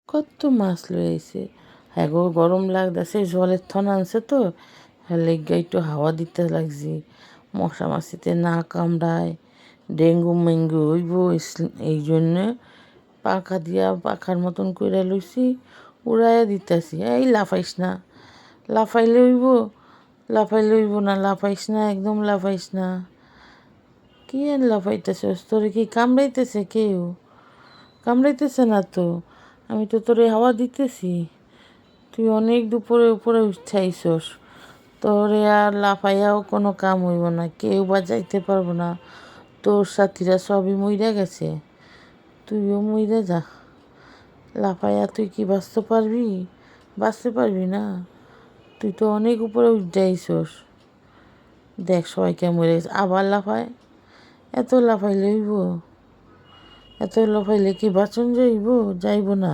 কত মাছ লই আইছে। হ্যাঁ গো গরম লাগতেছে, জলের থন আনছে তো, হ্যাঁ লেগে একটু হাওয়া দিতে লাগছি, মশা মাছিতে না কামড়ায়, ডেঙ্গু মেঙ্গু হইব, এই জন্যে পাখা দিয়া পাখার মতন কইরা লইছি, উড়াইয়া দিতেছি। এই লাফাইস না, লাফাইলে হইব, লাফাইলে হইব না, লাফাইস না, একদম লাফাইস না। কি আর লাফাইতেছস? তোরে কি কামড়াইতেছে কেউ? কামড়াইতেছে না তো, আমি তো তোরে হাওয়া দিতেছি। তুই অনেক দুপুরে উপরে উঠাইছস, তোরে আর লাফাইয়াও কোনো কাম হইব না, কেউ বা যাইতে পারবো না। তোর সাথীরা সবই মইরা গেছে, তুইও মইরা যা। লাফাইয়া তুই কি বাঁচতে পারবি? বাঁচতে পারবি না, তুই তো অনেক উপরে উঠাইছস। দেখ সবাইকে মরে গেছে, আবার লাফায়। এত লাফাইলে হইব? এত লাফাইলে কি বাঁচন যাইব? যাইব না।